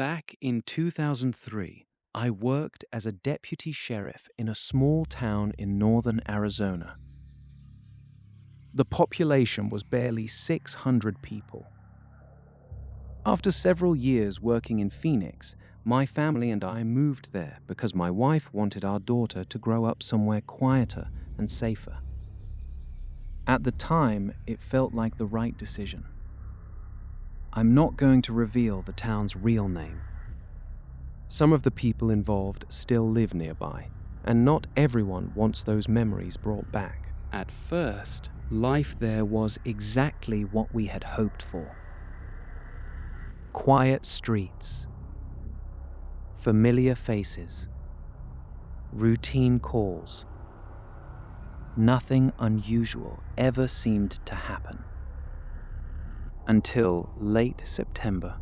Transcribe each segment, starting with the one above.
Back in 2003, I worked as a deputy sheriff in a small town in northern Arizona. The population was barely 600 people. After several years working in Phoenix, my family and I moved there because my wife wanted our daughter to grow up somewhere quieter and safer. At the time, it felt like the right decision. I'm not going to reveal the town's real name. Some of the people involved still live nearby, and not everyone wants those memories brought back. At first, life there was exactly what we had hoped for. Quiet streets, familiar faces, routine calls. Nothing unusual ever seemed to happen. Until late September.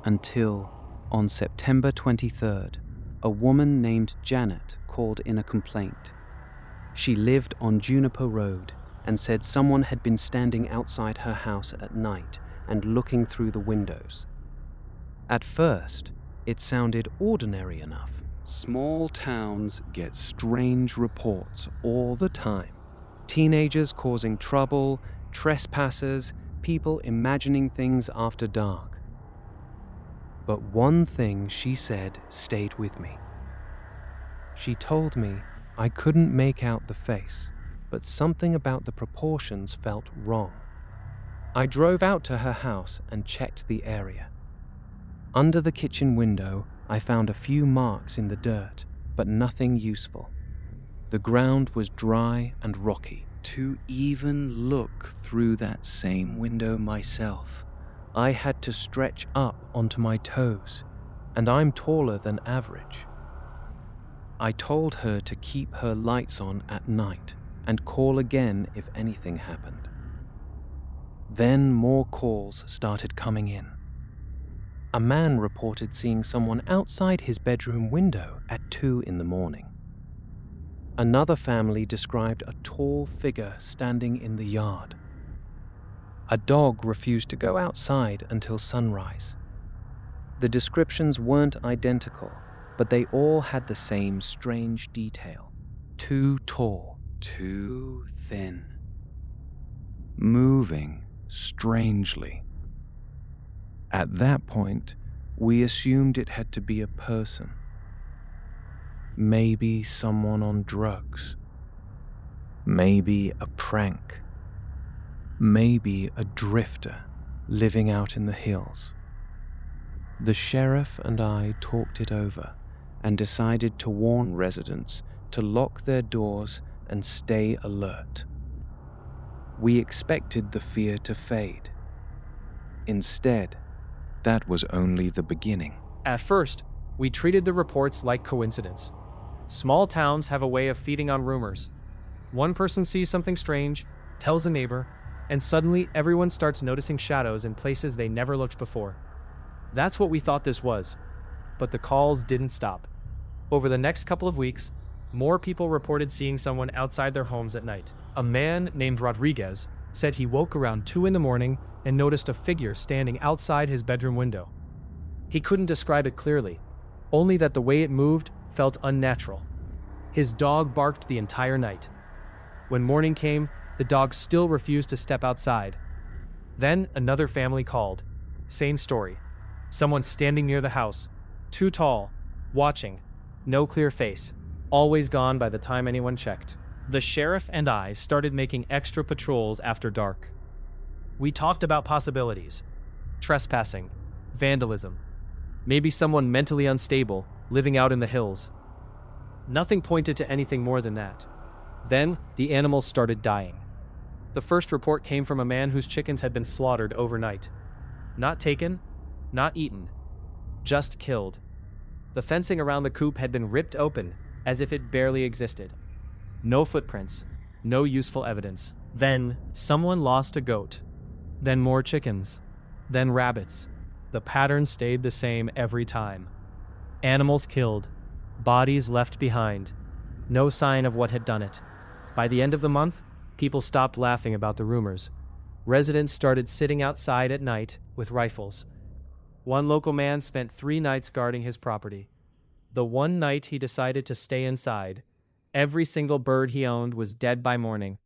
Until, on September 23rd, a woman named Janet called in a complaint. She lived on Juniper Road and said someone had been standing outside her house at night and looking through the windows. At first, it sounded ordinary enough. Small towns get strange reports all the time. Teenagers causing trouble, trespassers, people imagining things after dark. But one thing she said stayed with me. She told me I couldn't make out the face, but something about the proportions felt wrong. I drove out to her house and checked the area. Under the kitchen window, I found a few marks in the dirt, but nothing useful. The ground was dry and rocky. To even look through that same window myself, I had to stretch up onto my toes, and I'm taller than average. I told her to keep her lights on at night and call again if anything happened. Then more calls started coming in. A man reported seeing someone outside his bedroom window at 2 a.m. Another family described a tall figure standing in the yard. A dog refused to go outside until sunrise. The descriptions weren't identical, but they all had the same strange detail. Too tall, too thin. Moving strangely. At that point, we assumed it had to be a person. Maybe someone on drugs. Maybe a prank. Maybe a drifter living out in the hills. The sheriff and I talked it over and decided to warn residents to lock their doors and stay alert. We expected the fear to fade. Instead, that was only the beginning. At first, we treated the reports like coincidence. Small towns have a way of feeding on rumors. One person sees something strange, tells a neighbor, and suddenly everyone starts noticing shadows in places they never looked before. That's what we thought this was, but the calls didn't stop. Over the next couple of weeks, more people reported seeing someone outside their homes at night. A man named Rodriguez said he woke around 2 a.m. and noticed a figure standing outside his bedroom window. He couldn't describe it clearly, only that the way it moved felt unnatural. His dog barked the entire night. When morning came, the dog still refused to step outside. Then another family called. Same story. Someone standing near the house, too tall, watching, no clear face, always gone by the time anyone checked. The sheriff and I started making extra patrols after dark. We talked about possibilities: trespassing, vandalism, maybe someone mentally unstable living out in the hills. Nothing pointed to anything more than that. Then the animals started dying. The first report came from a man whose chickens had been slaughtered overnight. Not taken, not eaten, just killed. The fencing around the coop had been ripped open as if it barely existed. No footprints, no useful evidence. Then someone lost a goat. Then more chickens. Then rabbits. The pattern stayed the same every time. Animals killed, bodies left behind. No sign of what had done it. By the end of the month, people stopped laughing about the rumors. Residents started sitting outside at night with rifles. One local man spent 3 nights guarding his property. The one night he decided to stay inside, every single bird he owned was dead by morning.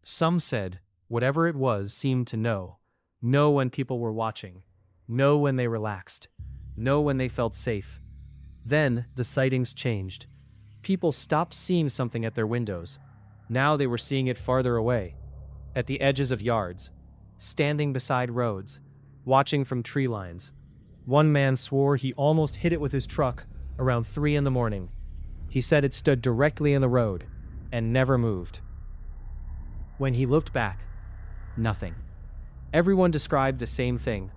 Some said, whatever it was seemed to know. Know when people were watching. Know when they relaxed. Know when they felt safe. Then, the sightings changed. People stopped seeing something at their windows. Now they were seeing it farther away. At the edges of yards. Standing beside roads. Watching from tree lines. One man swore he almost hit it with his truck around 3 in the morning. He said it stood directly in the road and never moved. When he looked back, nothing. Everyone described the same thing.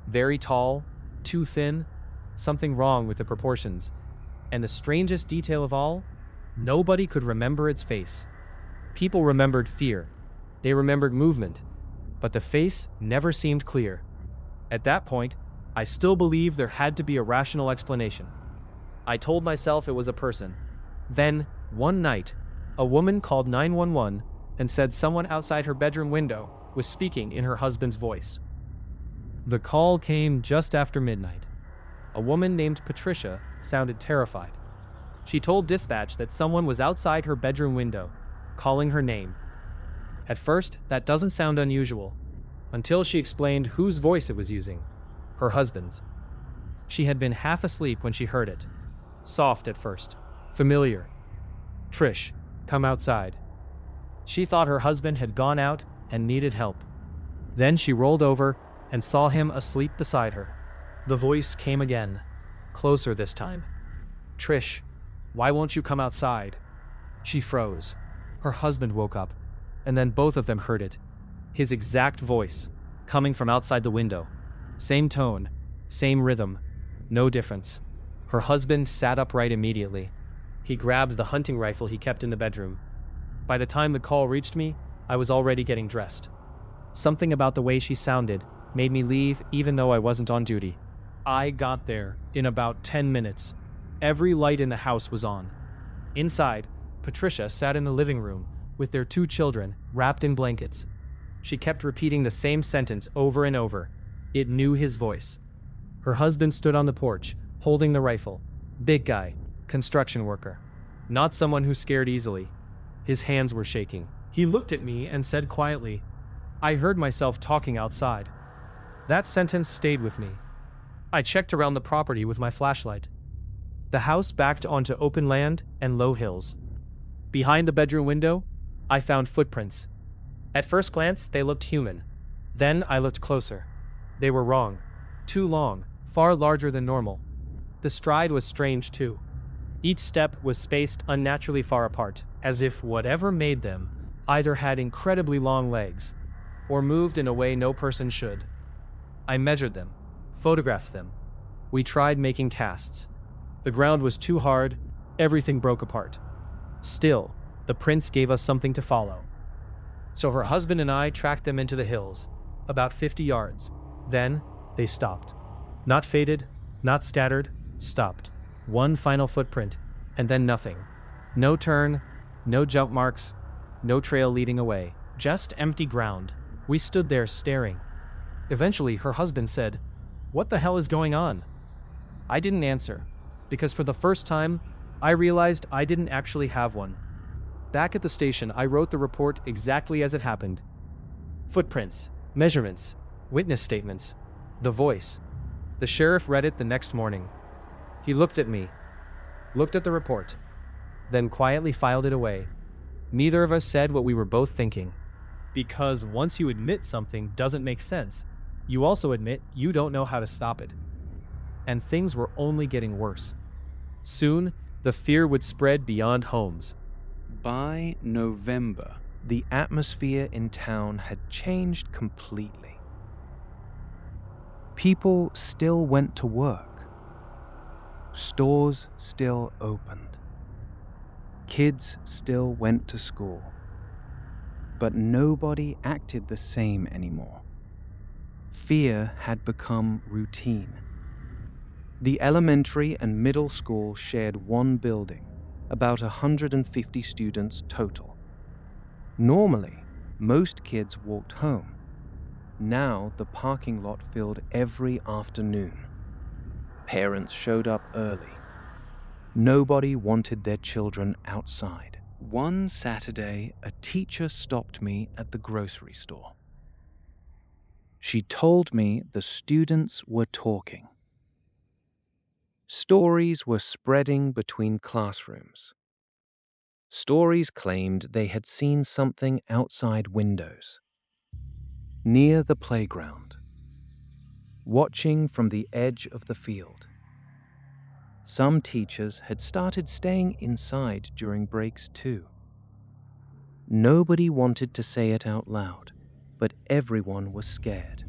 Very tall, too thin, something wrong with the proportions. And the strangest detail of all, nobody could remember its face. People remembered fear. They remembered movement. But the face never seemed clear. At that point, I still believed there had to be a rational explanation. I told myself it was a person. Then, one night, a woman called 911 and said someone outside her bedroom window was speaking in her husband's voice. The call came just after midnight. A woman named Patricia sounded terrified. She told dispatch that someone was outside her bedroom window, calling her name. At first, that doesn't sound unusual, until she explained whose voice it was using. Her husband's. She had been half asleep when she heard it. Soft at first. Familiar. "Trish, come outside." She thought her husband had gone out and needed help. Then she rolled over and saw him asleep beside her. The voice came again, closer this time. "Trish, why won't you come outside?" She froze. Her husband woke up, and then both of them heard it. His exact voice, coming from outside the window. Same tone, same rhythm, no difference. Her husband sat upright immediately. He grabbed the hunting rifle he kept in the bedroom. By the time the call reached me, I was already getting dressed. Something about the way she sounded made me leave even though I wasn't on duty. I got there in about 10 minutes. Every light in the house was on. Inside, Patricia sat in the living room with their 2 children wrapped in blankets. She kept repeating the same sentence over and over. It knew his voice. Her husband stood on the porch, holding the rifle. Big guy, construction worker. Not someone who scared easily. His hands were shaking. He looked at me and said quietly, "I heard myself talking outside." That sentence stayed with me. I checked around the property with my flashlight. The house backed onto open land and low hills. Behind the bedroom window, I found footprints. At first glance, they looked human. Then I looked closer. They were wrong. Too long, far larger than normal. The stride was strange too. Each step was spaced unnaturally far apart, as if whatever made them either had incredibly long legs or moved in a way no person should. I measured them, photographed them. We tried making casts. The ground was too hard, everything broke apart. Still, the prints gave us something to follow. So her husband and I tracked them into the hills, about 50 yards. Then, they stopped. Not faded, not scattered, stopped. One final footprint, and then nothing. No turn, no jump marks, no trail leading away. Just empty ground. We stood there staring. Eventually, her husband said, "What the hell is going on?" I didn't answer, because for the first time, I realized I didn't actually have one. Back at the station, I wrote the report exactly as it happened. Footprints, measurements, witness statements, the voice. The sheriff read it the next morning. He looked at me, looked at the report, then quietly filed it away. Neither of us said what we were both thinking. Because once you admit something doesn't make sense, you also admit you don't know how to stop it. And things were only getting worse. Soon, the fear would spread beyond homes. By November, the atmosphere in town had changed completely. People still went to work. Stores still opened. Kids still went to school. But nobody acted the same anymore. Fear had become routine. The elementary and middle school shared one building, about 150 students total. Normally, most kids walked home. Now the parking lot filled every afternoon. Parents showed up early. Nobody wanted their children outside. One Saturday, a teacher stopped me at the grocery store. She told me the students were talking. Stories were spreading between classrooms. Stories claimed they had seen something outside windows, near the playground, watching from the edge of the field. Some teachers had started staying inside during breaks too. Nobody wanted to say it out loud, but everyone was scared.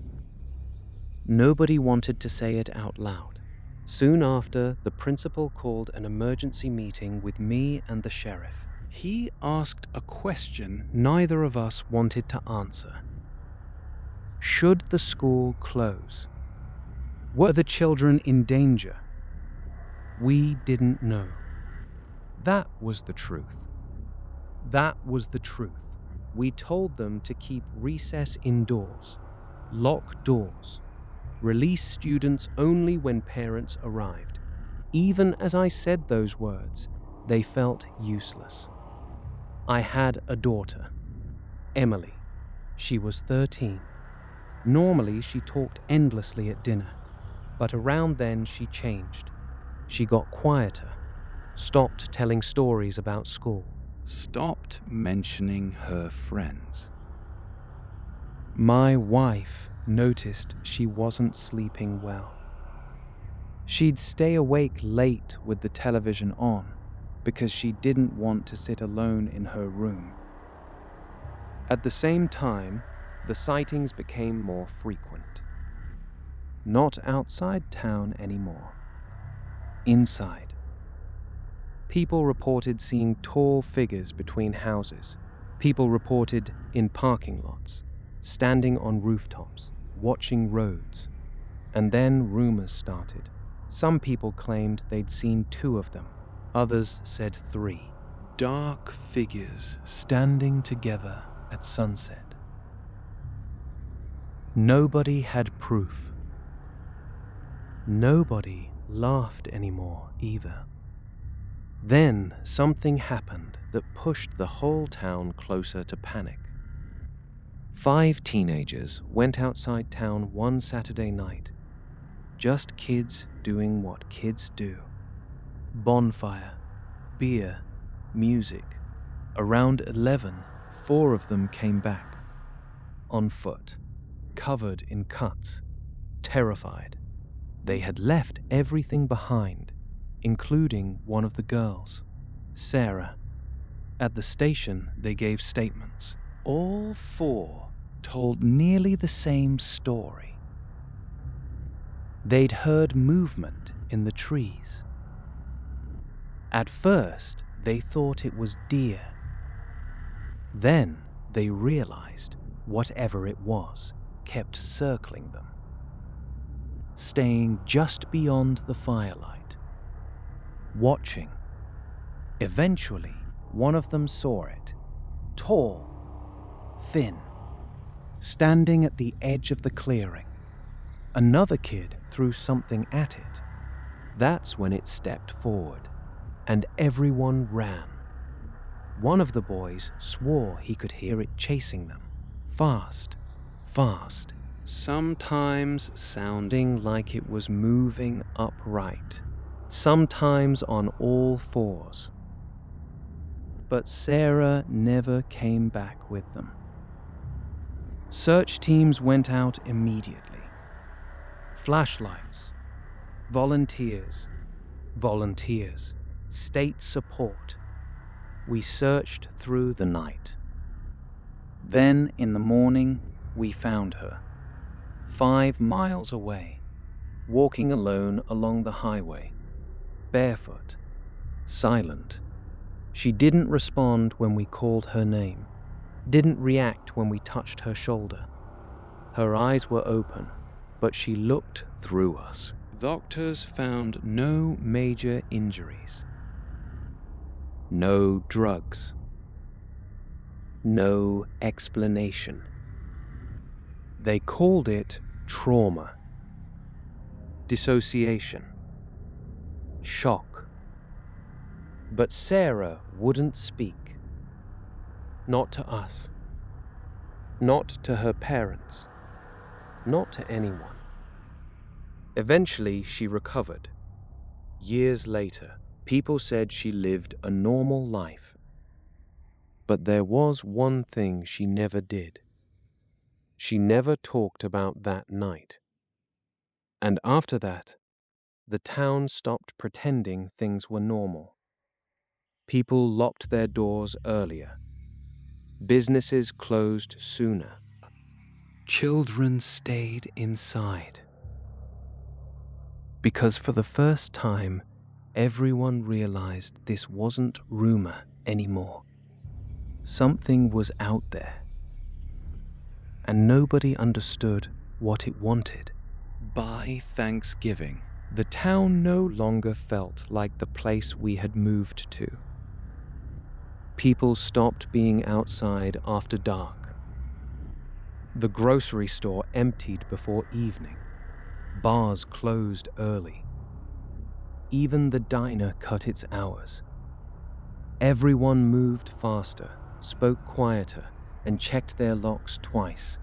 Nobody wanted to say it out loud. Soon after, the principal called an emergency meeting with me and the sheriff. He asked a question neither of us wanted to answer. Should the school close? Were the children in danger? We didn't know. That was the truth. That was the truth. We told them to keep recess indoors, lock doors, release students only when parents arrived. Even as I said those words, they felt useless. I had a daughter, Emily. She was 13. Normally, she talked endlessly at dinner, but around then she changed. She got quieter, stopped telling stories about school, stopped mentioning her friends. My wife noticed she wasn't sleeping well. She'd stay awake late with the television on because she didn't want to sit alone in her room. At the same time, the sightings became more frequent. Not outside town anymore. Inside. People reported seeing tall figures between houses. People reported in parking lots, standing on rooftops, watching roads. And then rumors started. Some people claimed they'd seen 2 of them. Others said 3. Dark figures standing together at sunset. Nobody had proof. Nobody laughed anymore either. Then something happened that pushed the whole town closer to panic. 5 teenagers went outside town one Saturday night. Just kids doing what kids do. Bonfire, beer, music. Around 11, 4 of them came back. On foot, covered in cuts, terrified. They had left everything behind, including one of the girls, Sarah. At the station, they gave statements. All 4 told nearly the same story. They'd heard movement in the trees. At first, they thought it was deer. Then they realized whatever it was kept circling them, staying just beyond the firelight, watching. Eventually, one of them saw it, tall, thin, standing at the edge of the clearing. Another kid threw something at it. That's when it stepped forward, and everyone ran. One of the boys swore he could hear it chasing them, fast, fast, sometimes sounding like it was moving upright, sometimes on all 4s. But Sarah never came back with them. Search teams went out immediately. Flashlights, volunteers, state support. We searched through the night. Then, in the morning, we found her, 5 miles away, walking alone along the highway, barefoot, silent. She didn't respond when we called her name, didn't react when we touched her shoulder. Her eyes were open, but she looked through us. Doctors found no major injuries. No drugs. No explanation. They called it trauma, dissociation, shock. But Sarah wouldn't speak. Not to us. Not to her parents. Not to anyone. Eventually, she recovered. Years later, people said she lived a normal life. But there was one thing she never did. She never talked about that night. And after that, the town stopped pretending things were normal. People locked their doors earlier. Businesses closed sooner. Children stayed inside. Because for the first time, everyone realized this wasn't rumor anymore. Something was out there. And nobody understood what it wanted. By Thanksgiving, the town no longer felt like the place we had moved to. People stopped being outside after dark. The grocery store emptied before evening. Bars closed early. Even the diner cut its hours. Everyone moved faster, spoke quieter, and checked their locks twice.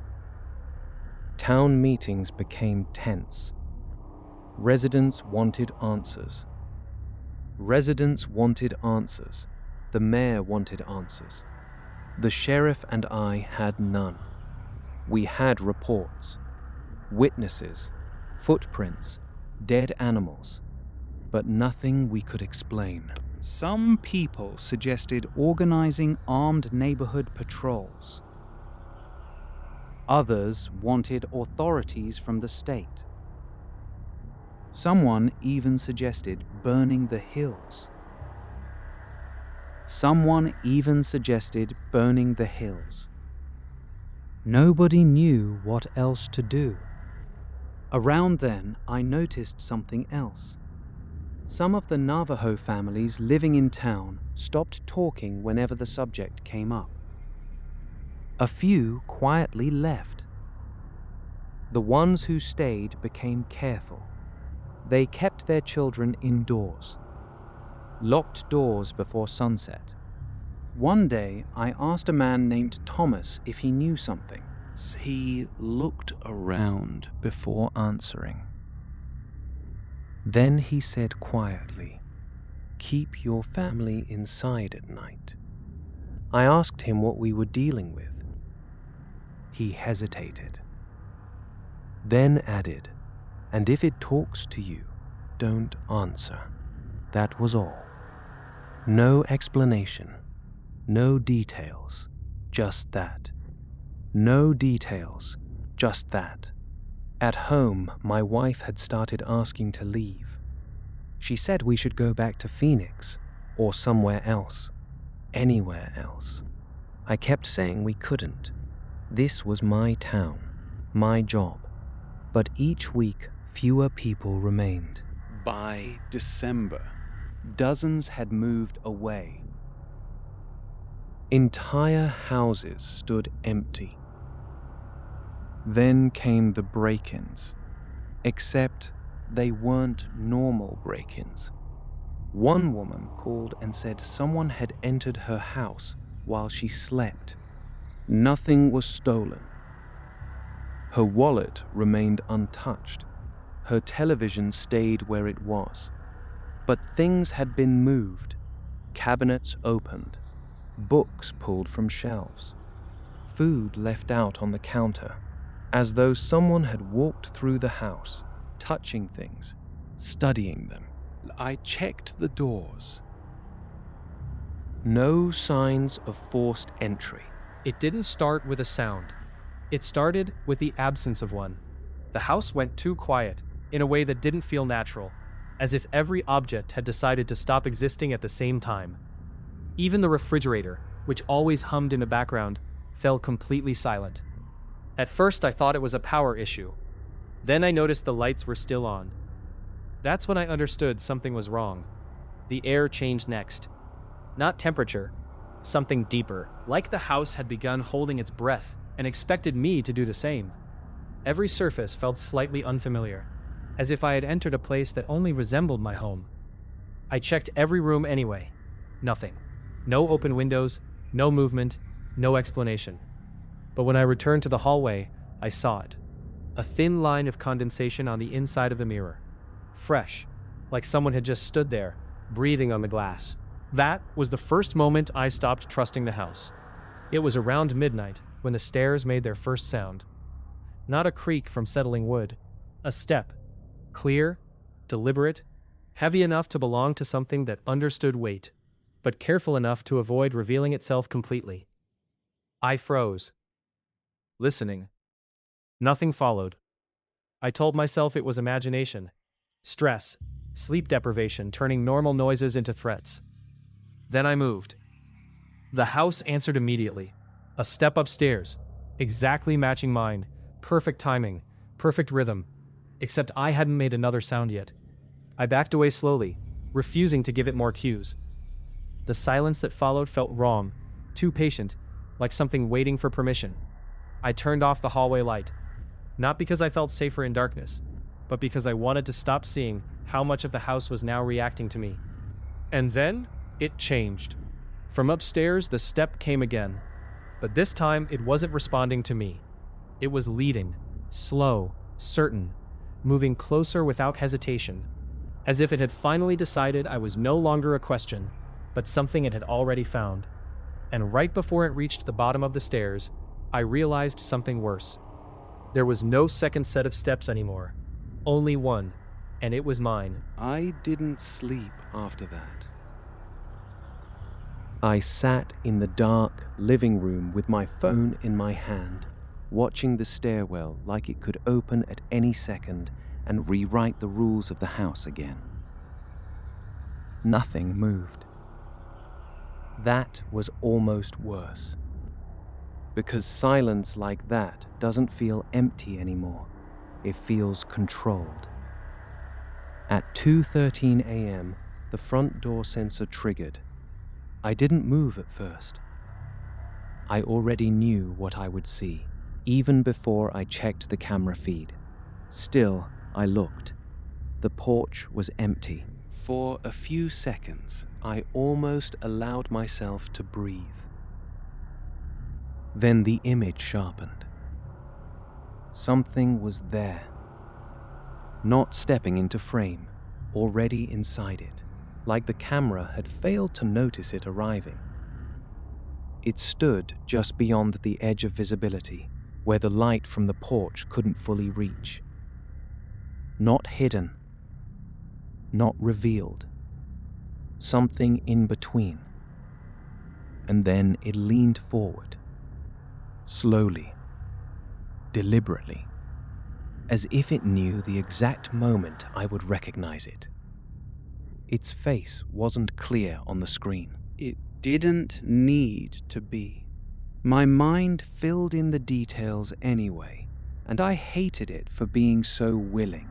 Town meetings became tense. Residents wanted answers. Residents wanted answers. The mayor wanted answers. The sheriff and I had none. We had reports, witnesses, footprints, dead animals, but nothing we could explain. Some people suggested organizing armed neighborhood patrols. Others wanted authorities from the state. Someone even suggested burning the hills. Nobody knew what else to do. Around then, I noticed something else. Some of the Navajo families living in town stopped talking whenever the subject came up. A few quietly left. The ones who stayed became careful. They kept their children indoors, locked doors before sunset. One day, I asked a man named Thomas if he knew something. He looked around before answering. Then he said quietly, "Keep your family inside at night." I asked him what we were dealing with. He hesitated, then added, "And if it talks to you, don't answer." That was all. No explanation, no details, just that. No details, just that. At home, my wife had started asking to leave. She said we should go back to Phoenix or somewhere else, anywhere else. I kept saying we couldn't. This was my town, my job. But each week, fewer people remained. By December, dozens had moved away. Entire houses stood empty. Then came the break-ins, except they weren't normal break-ins. One woman called and said someone had entered her house while she slept. Nothing was stolen. Her wallet remained untouched. Her television stayed where it was. But things had been moved, cabinets opened, books pulled from shelves, food left out on the counter, as though someone had walked through the house, touching things, studying them. I checked the doors. No signs of forced entry. It didn't start with a sound. It started with the absence of one. The house went too quiet, in a way that didn't feel natural, as if every object had decided to stop existing at the same time. Even the refrigerator, which always hummed in the background, fell completely silent. At first, I thought it was a power issue. Then I noticed the lights were still on. That's when I understood something was wrong. The air changed next. Not temperature, something deeper, like the house had begun holding its breath and expected me to do the same. Every surface felt slightly unfamiliar, as if I had entered a place that only resembled my home. I checked every room anyway. Nothing. No open windows, no movement, no explanation. But when I returned to the hallway, I saw it. A thin line of condensation on the inside of the mirror. Fresh, like someone had just stood there, breathing on the glass. That was the first moment I stopped trusting the house. It was around midnight when the stairs made their first sound. Not a creak from settling wood. A step. Clear, deliberate, heavy enough to belong to something that understood weight, but careful enough to avoid revealing itself completely. I froze. Listening. Nothing followed. I told myself it was imagination. Stress, sleep deprivation turning normal noises into threats. Then I moved. The house answered immediately. A step upstairs, exactly matching mine, perfect timing, perfect rhythm, except I hadn't made another sound yet. I backed away slowly, refusing to give it more cues. The silence that followed felt wrong, too patient, like something waiting for permission. I turned off the hallway light, not because I felt safer in darkness, but because I wanted to stop seeing how much of the house was now reacting to me. And then, it changed. From upstairs, the step came again. But this time, it wasn't responding to me. It was leading, slow, certain, moving closer without hesitation, as if it had finally decided I was no longer a question, but something it had already found. And right before it reached the bottom of the stairs, I realized something worse. There was no second set of steps anymore. Only one, and it was mine. I didn't sleep after that. I sat in the dark living room with my phone in my hand, watching the stairwell like it could open at any second and rewrite the rules of the house again. Nothing moved. That was almost worse, because silence like that doesn't feel empty anymore. It feels controlled. At 2:13 a.m., the front door sensor triggered. I didn't move at first. I already knew what I would see, even before I checked the camera feed. Still, I looked. The porch was empty. For a few seconds, I almost allowed myself to breathe. Then the image sharpened. Something was there. Not stepping into frame, already inside it, like the camera had failed to notice it arriving. It stood just beyond the edge of visibility, where the light from the porch couldn't fully reach. Not hidden, not revealed. Something in between. And then it leaned forward, slowly, deliberately, as if it knew the exact moment I would recognize it. Its face wasn't clear on the screen. It didn't need to be. My mind filled in the details anyway, and I hated it for being so willing.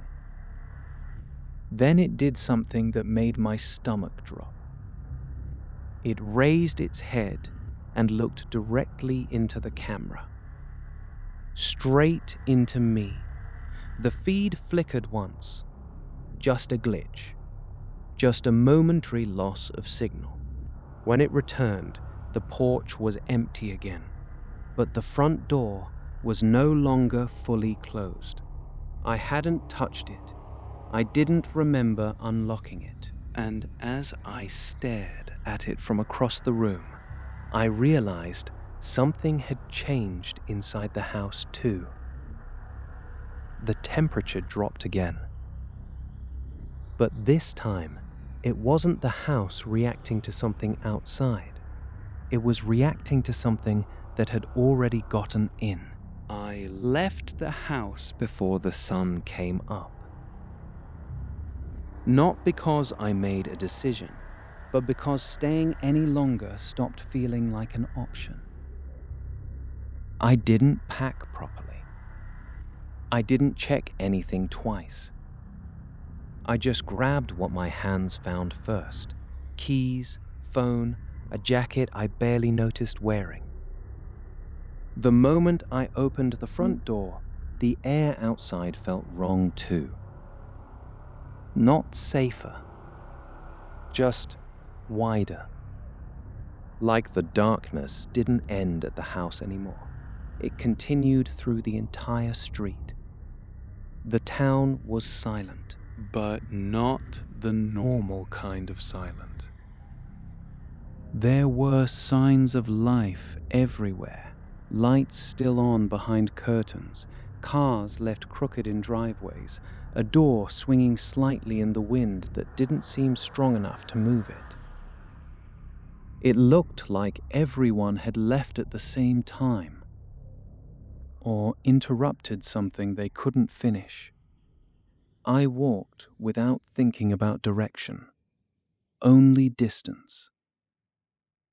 Then it did something that made my stomach drop. It raised its head and looked directly into the camera. Straight into me. The feed flickered once. Just a glitch. Just a momentary loss of signal. When it returned, the porch was empty again, but the front door was no longer fully closed. I hadn't touched it. I didn't remember unlocking it, and as I stared at it from across the room, I realized something had changed inside the house too. The temperature dropped again. But this time, it wasn't the house reacting to something outside. It was reacting to something that had already gotten in. I left the house before the sun came up. Not because I made a decision, but because staying any longer stopped feeling like an option. I didn't pack properly. I didn't check anything twice. I just grabbed what my hands found first. Keys, phone, a jacket I barely noticed wearing. The moment I opened the front door, the air outside felt wrong too. Not safer, just wider. Like the darkness didn't end at the house anymore. It continued through the entire street. The town was silent, but not the normal kind of silent. There were signs of life everywhere. Lights still on behind curtains, cars left crooked in driveways, a door swinging slightly in the wind that didn't seem strong enough to move it. It looked like everyone had left at the same time, or interrupted something they couldn't finish. I walked without thinking about direction, only distance.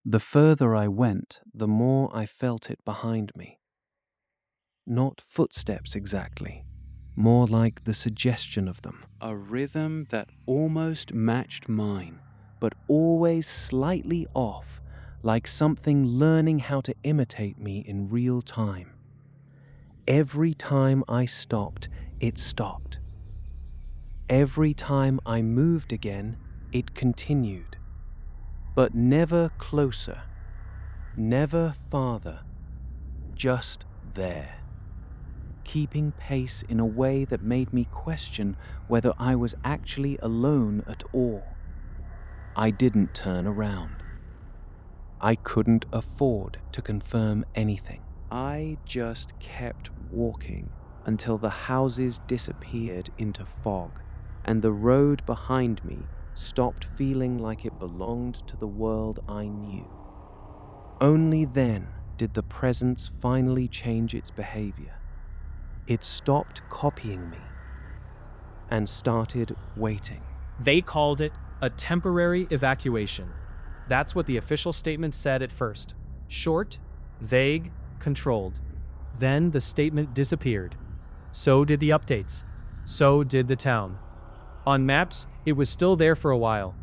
The further I went, the more I felt it behind me. Not footsteps exactly, more like the suggestion of them. A rhythm that almost matched mine, but always slightly off, like something learning how to imitate me in real time. Every time I stopped, it stopped. Every time I moved again, it continued. But never closer, never farther, just there, keeping pace in a way that made me question whether I was actually alone at all. I didn't turn around. I couldn't afford to confirm anything. I just kept walking until the houses disappeared into fog and the road behind me stopped feeling like it belonged to the world I knew. Only then did the presence finally change its behavior. It stopped copying me and started waiting. They called it a temporary evacuation. That's what the official statement said at first. Short, vague, controlled. Then the statement disappeared. So did the updates. So did the town. On maps, it was still there for a while.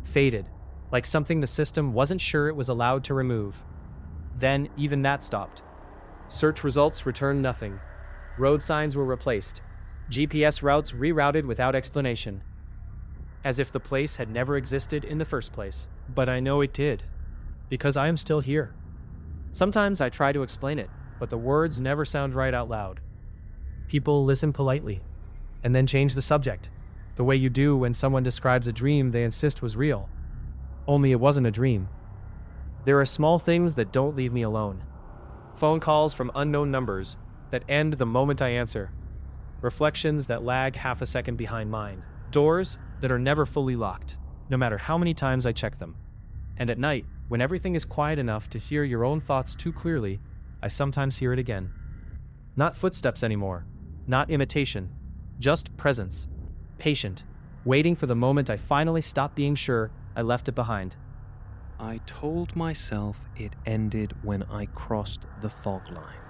Faded, like something the system wasn't sure it was allowed to remove. Then even that stopped. Search results returned nothing. Road signs were replaced. GPS routes rerouted without explanation. As if the place had never existed in the first place. But I know it did, because I am still here. Sometimes I try to explain it, but the words never sound right out loud. People listen politely, and then change the subject, the way you do when someone describes a dream they insist was real. Only it wasn't a dream. There are small things that don't leave me alone. Phone calls from unknown numbers that end the moment I answer. Reflections that lag half a second behind mine. Doors that are never fully locked, no matter how many times I check them. And at night, when everything is quiet enough to hear your own thoughts too clearly, I sometimes hear it again. Not footsteps anymore, not imitation, just presence. Patient, waiting for the moment I finally stop being sure I left it behind. I told myself it ended when I crossed the fog line.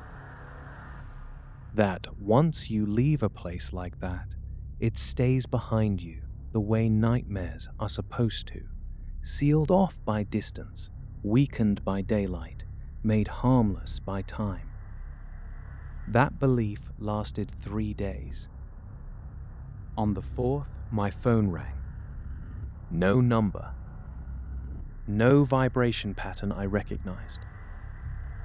That once you leave a place like that, it stays behind you the way nightmares are supposed to, sealed off by distance, weakened by daylight, made harmless by time. That belief lasted 3 days. On the 4th, my phone rang. No number. No vibration pattern I recognized.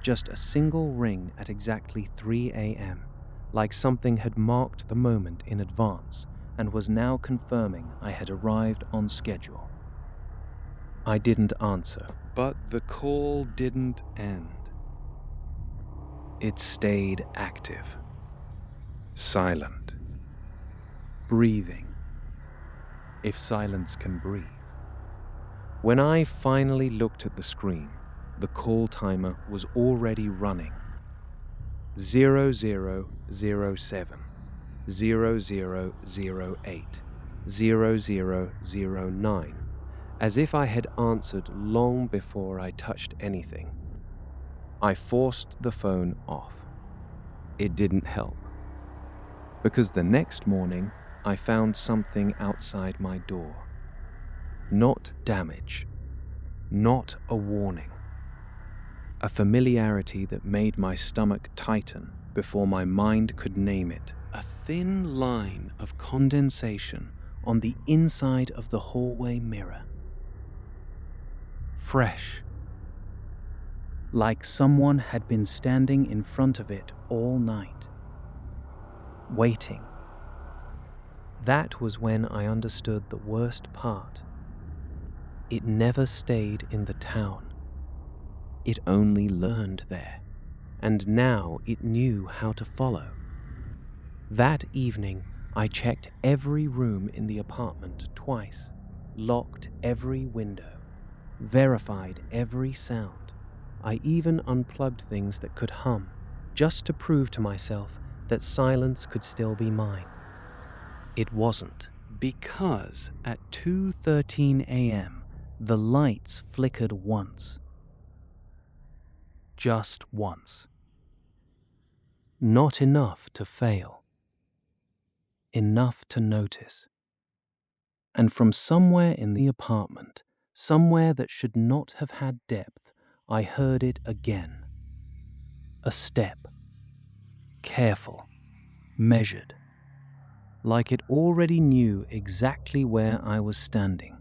Just a single ring at exactly 3 a.m., like something had marked the moment in advance and was now confirming I had arrived on schedule. I didn't answer, but the call didn't end. It stayed active, silent, breathing, if silence can breathe. When I finally looked at the screen, the call timer was already running. 0007, 0008, 0009, as if I had answered long before I touched anything. I forced the phone off. It didn't help, because the next morning I found something outside my door. Not damage, not a warning. A familiarity that made my stomach tighten before my mind could name it. A thin line of condensation on the inside of the hallway mirror. Fresh. Like someone had been standing in front of it all night. Waiting. That was when I understood the worst part. It never stayed in the town. It only learned there, and now it knew how to follow. That evening, I checked every room in the apartment twice, locked every window, verified every sound. I even unplugged things that could hum, just to prove to myself that silence could still be mine. It wasn't, because at 2:13 a.m., the lights flickered once. Just once. Not enough to fail. Enough to notice. And from somewhere in the apartment, somewhere that should not have had depth, I heard it again. A step. Careful. Measured. Like it already knew exactly where I was standing.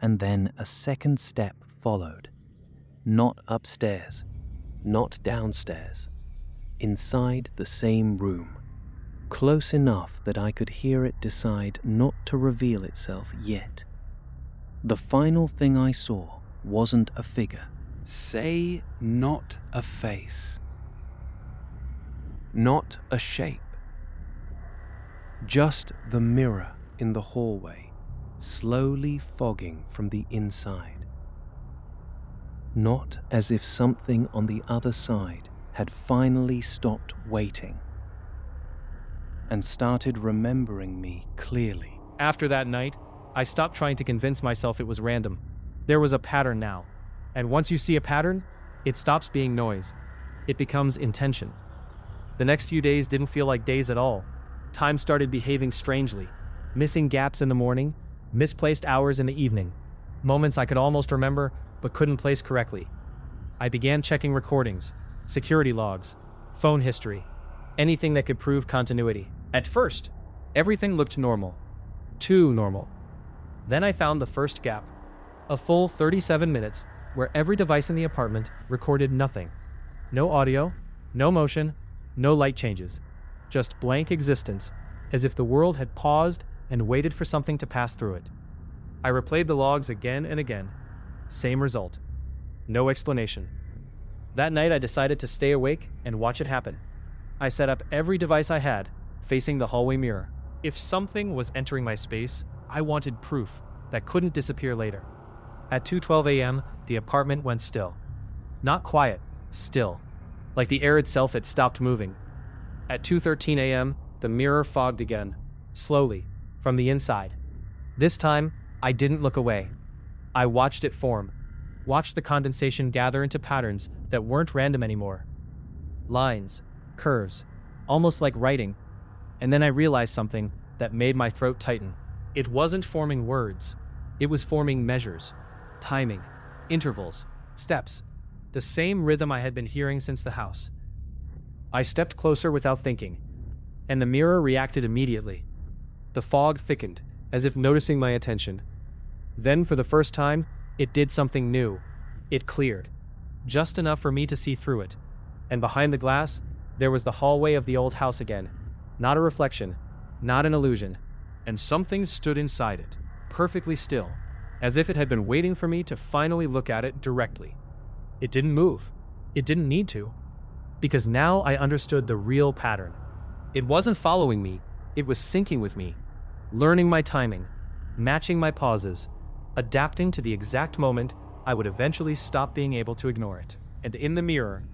And then a second step followed. Not upstairs, not downstairs. Inside the same room. Close enough that I could hear it decide not to reveal itself yet. The final thing I saw wasn't a figure. Say not a face. Not a shape. Just the mirror in the hallway, slowly fogging from the inside. Not as if something on the other side had finally stopped waiting and started remembering me clearly. After that night, I stopped trying to convince myself it was random. There was a pattern now. And once you see a pattern, it stops being noise. It becomes intention. The next few days didn't feel like days at all. Time started behaving strangely. Missing gaps in the morning, misplaced hours in the evening. Moments I could almost remember, but couldn't place correctly. I began checking recordings, security logs, phone history, anything that could prove continuity. At first, everything looked normal. Too normal. Then I found the first gap. A full 37 minutes where every device in the apartment recorded nothing. No audio, no motion, no light changes. Just blank existence, as if the world had paused and waited for something to pass through it. I replayed the logs again and again. Same result. No explanation. That night I decided to stay awake and watch it happen. I set up every device I had, facing the hallway mirror. If something was entering my space, I wanted proof that couldn't disappear later. At 2:12 a.m., the apartment went still. Not quiet, still. Like the air itself had stopped moving. At 2:13 a.m., the mirror fogged again, slowly, from the inside. This time, I didn't look away. I watched it form, watched the condensation gather into patterns that weren't random anymore. Lines, curves, almost like writing. And then I realized something that made my throat tighten. It wasn't forming words. It was forming measures, timing, intervals, steps, the same rhythm I had been hearing since the house. I stepped closer without thinking, and the mirror reacted immediately. The fog thickened, as if noticing my attention. Then, for the first time, it did something new. It cleared, just enough for me to see through it. And behind the glass, there was the hallway of the old house again. Not a reflection, not an illusion. And something stood inside it, perfectly still, as if it had been waiting for me to finally look at it directly. It didn't move. It didn't need to. Because now I understood the real pattern. It wasn't following me, it was syncing with me, learning my timing, matching my pauses, adapting to the exact moment I would eventually stop being able to ignore it. And in the mirror,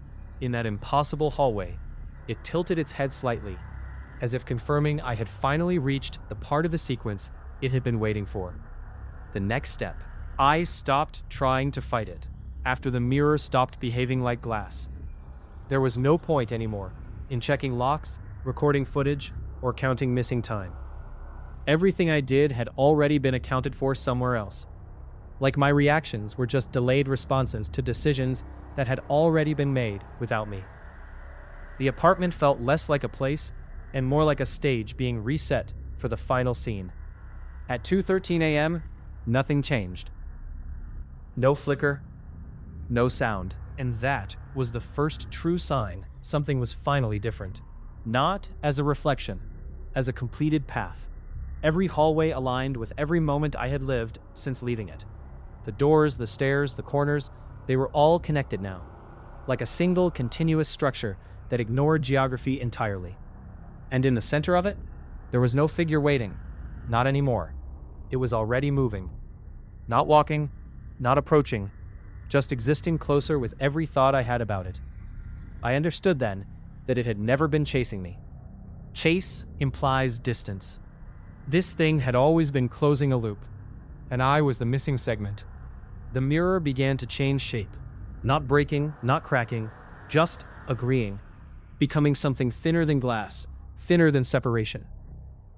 in that impossible hallway, it tilted its head slightly, as if confirming I had finally reached the part of the sequence it had been waiting for. The next step. I stopped trying to fight it, after the mirror stopped behaving like glass. There was no point anymore in checking locks, recording footage, or counting missing time. Everything I did had already been accounted for somewhere else. Like my reactions were just delayed responses to decisions that had already been made without me. The apartment felt less like a place and more like a stage being reset for the final scene. At 2:13 a.m., nothing changed. No flicker, no sound. And that was the first true sign something was finally different. Not as a reflection, as a completed path. Every hallway aligned with every moment I had lived since leaving it. The doors, the stairs, the corners, they were all connected now, like a single continuous structure that ignored geography entirely. And in the center of it, there was no figure waiting. Not anymore. It was already moving. Not walking, not approaching, just existing closer with every thought I had about it. I understood then that it had never been chasing me. Chase implies distance. This thing had always been closing a loop, and I was the missing segment. The mirror began to change shape, not breaking, not cracking, just agreeing, becoming something thinner than glass, thinner than separation.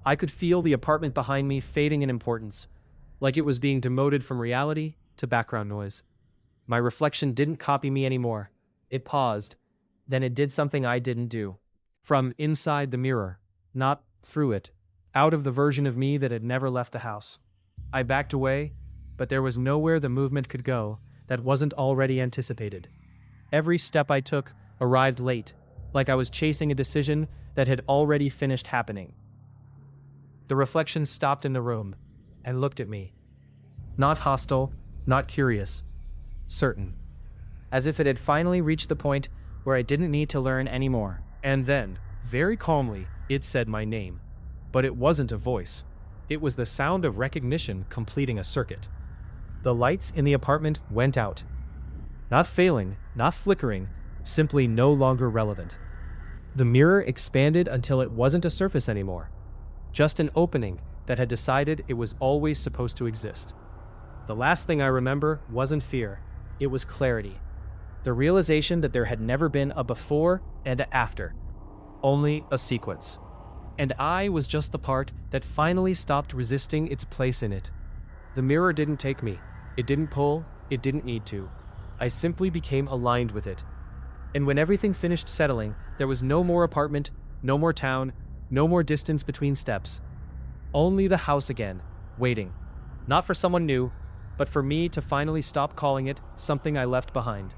I could feel the apartment behind me fading in importance, like it was being demoted from reality to background noise. My reflection didn't copy me anymore. It paused. Then it did something I didn't do. From inside the mirror, not through it, out of the version of me that had never left the house. I backed away, but there was nowhere the movement could go that wasn't already anticipated. Every step I took arrived late, like I was chasing a decision that had already finished happening. The reflection stopped in the room and looked at me. Not hostile, not curious. Certain. As if it had finally reached the point where I didn't need to learn anymore. And then, very calmly, it said my name. But it wasn't a voice. It was the sound of recognition completing a circuit. The lights in the apartment went out. Not failing, not flickering, simply no longer relevant. The mirror expanded until it wasn't a surface anymore. Just an opening that had decided it was always supposed to exist. The last thing I remember wasn't fear. It was clarity. The realization that there had never been a before and a after. Only a sequence. And I was just the part that finally stopped resisting its place in it. The mirror didn't take me. It didn't pull. It didn't need to. I simply became aligned with it. And when everything finished settling, there was no more apartment, no more town, no more distance between steps. Only the house again, waiting. Not for someone new, but for me to finally stop calling it something I left behind.